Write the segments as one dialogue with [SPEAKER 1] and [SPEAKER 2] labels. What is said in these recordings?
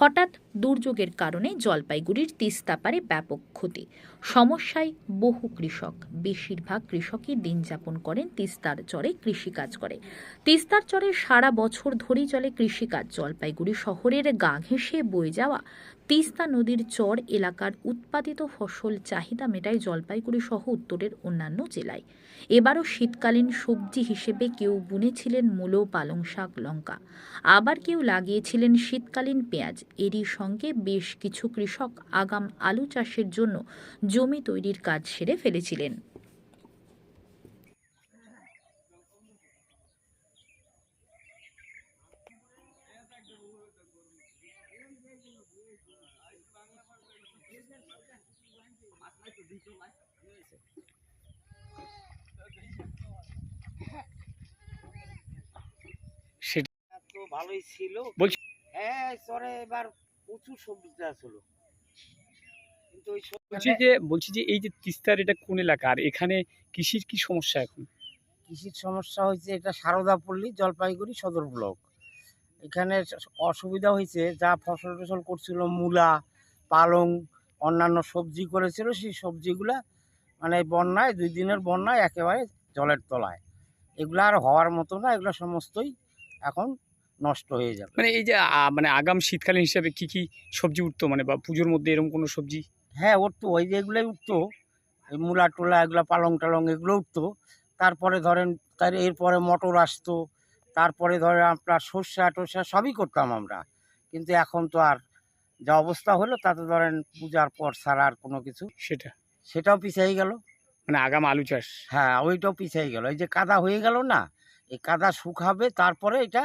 [SPEAKER 1] হঠাৎ দুর্যোগের কারণে জলপাইগুড়ির তিস্তাপাড়ে ব্যাপক ক্ষতি। সমস্যায় বহু কৃষক। বেশিরভাগ কৃষকই দিন যাপন করেন তিস্তার চরে কৃষিকাজ করে। তিস্তার চরে সারা বছর ধরেই চলে কৃষিকাজ। জলপাইগুড়ি শহরের গা ঘেঁষে বয়ে যাওয়া তিস্তা নদীর চর এলাকার উৎপাদিত ফসল চাহিদা মেটায় জলপাইগুড়ি সহ উত্তরের অন্যান্য জেলায়। এবারও শীতকালীন সবজি হিসেবে কেউ বুনেছিলেন মূলো, পালং শাক, লঙ্কা, আবার কেউ লাগিয়েছিলেন শীতকালীন পেঁয়াজ। এরই সঙ্গে বেশ কিছু কৃষক আগাম আলু চাষের জন্য জমি তৈরির কাজ সেরে ফেলেছিলেন।
[SPEAKER 2] তো ভালোই ছিল
[SPEAKER 3] বলছি
[SPEAKER 2] হ্যাঁ চরে এবার প্রচুর সবজি চাষ হলো কিন্তু ওই
[SPEAKER 3] বলছি যে এই যে তিস্তার এটা কোন এলাকা আর এখানে কৃষির কি সমস্যা এখন?
[SPEAKER 2] কৃষির সমস্যা হয়েছে এটা সারদাপল্লী জলপাইগুড়ি সদর ব্লক। এখানে অসুবিধা হয়েছে যা ফসল টসল করছিল মূলা পালং অন্যান্য সবজি করেছিল সেই সবজিগুলা মানে বন্যায় 2 দিনের বন্যায় একেবারে জলের তলায়। এগুলো আর হওয়ার মতো না, এগুলো সমস্তই এখন নষ্ট হয়ে যাবে।
[SPEAKER 3] মানে এই যে মানে আগাম শীতকালীন হিসাবে কি কি সবজি উঠতো, মানে বা পুজোর মধ্যে এরকম কোনো সবজি?
[SPEAKER 2] হ্যাঁ উঠতো, ওই যে এগুলোই উঠতো, এই মূলা টোলা এগুলো পালং টালং এগুলো উঠতো। তারপরে ধরেন তার এরপরে মটর আসতো, তারপরে ধরেন আপনার সর্ষা টর্ষা সবই করতাম আমরা। কিন্তু এখন তো আর যা অবস্থা হলো তাতে ধরেন পূজার পর ছাড়া আর কোনো কিছু সেটাও পিছিয়ে গেল।
[SPEAKER 3] মানে আগাম আলু চাষ?
[SPEAKER 2] হ্যাঁ ওইটাও পিছিয়ে গেল। এই যে কাদা হয়ে গেল না, এই কাদা শুকাবে তারপরে এটা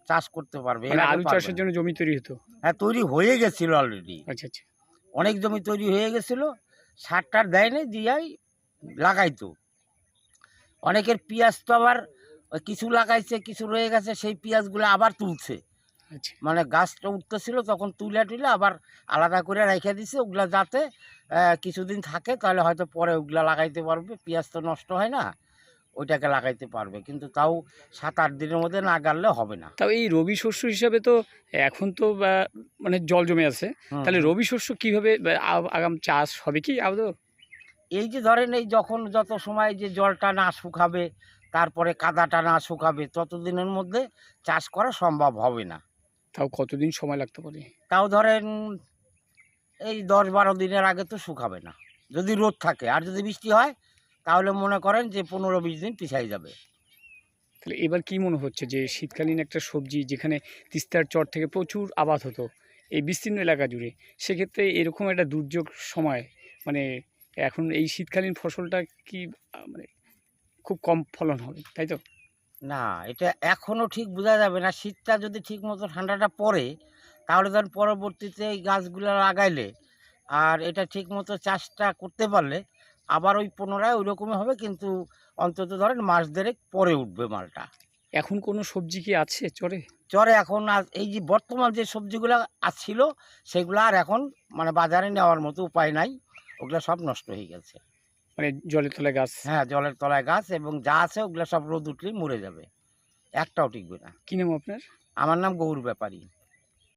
[SPEAKER 2] চাষ করতে পারবে।
[SPEAKER 3] মানে আলু চাষের জন্য জমি তৈরি হতো?
[SPEAKER 2] হ্যাঁ তৈরি হয়ে গেছিল অলরেডি।
[SPEAKER 3] আচ্ছা আচ্ছা।
[SPEAKER 2] অনেক জমি তৈরি হয়ে গেছিল, সার টার দেয়নি দিয়াই লাগাইতো। অনেকের পেঁয়াজ তো আবার কিছু লাগাইছে কিছু রয়ে গেছে, সেই পেঁয়াজগুলো আবার তুলছে।
[SPEAKER 3] আচ্ছা,
[SPEAKER 2] মানে গাছটা উঠতেছিল তখন তুলে টুলে আবার আলাদা করে রেখে দিছে ওগুলা যাতে কিছুদিন থাকে, তাহলে হয়তো পরে ওগুলা লাগাইতে পারবে। পেঁয়াজ তো নষ্ট হয় না, ওইটাকে লাগাইতে পারবে, কিন্তু তাও 7-8 দিনের মধ্যে না গাড়লে হবে না।
[SPEAKER 3] তাও এই রবি শস্য হিসাবে তো এখন তো মানে জল জমে আছে, তাহলে রবি শস্য কিভাবে আগাম চাষ হবে কি আদৌ?
[SPEAKER 2] এই যে ধরেন এই যখন যত সময় যে জলটা না শুকাবে তারপরে কাদাটা না শুকাবে ততদিনের মধ্যে চাষ করা সম্ভব হবে না।
[SPEAKER 3] তাও কতদিন সময় লাগতে পারে?
[SPEAKER 2] তাও ধরেন এই 10-12 দিনের আগে তো শুকাবে না যদি রোদ থাকে, আর যদি বৃষ্টি হয় তাহলে মনে করেন যে 15-20 দিন পিছাই যাবে।
[SPEAKER 3] তাহলে এবার কি মনে হচ্ছে যে শীতকালীন একটা সবজি যেখানে তিস্তার চর থেকে প্রচুর আবাদ হতো এই বিস্তীর্ণ এলাকা জুড়ে, সেক্ষেত্রে এরকম একটা দুর্যোগ সময় মানে এখন এই শীতকালীন ফসলটা কি মানে খুব কম ফলন হবে, তাই তো?
[SPEAKER 2] না এটা এখনও ঠিক বোঝা যাবে না। শীতটা যদি ঠিক মতো ঠান্ডাটা পড়ে তাহলে ধরেন পরবর্তীতে এই গাছগুলো লাগাইলে আর এটা ঠিক মতো চাষটা করতে পারলে আবার ওই পুনরায় ওই রকমই হবে, কিন্তু অন্তত ধরেন মাস দেড়েক পরে উঠবে মালটা।
[SPEAKER 3] এখন কোনো সবজি কি আছে চরে?
[SPEAKER 2] চরে এখন আর এই যে বর্তমান যে সবজিগুলো ছিল সেগুলো আর এখন মানে বাজারে নেওয়ার মতো উপায় নাই, ওগুলো সব নষ্ট হয়ে গেছে।
[SPEAKER 3] মানে জলের তলায় গাছ?
[SPEAKER 2] হ্যাঁ জলের তলায় গাছ, এবং যা আছে ওগুলো সব রোদ উঠলেই মরে যাবে, একটাও টিকবে না।
[SPEAKER 3] কি নাম আপনার?
[SPEAKER 2] আমার নাম গৌর ব্যাপারী।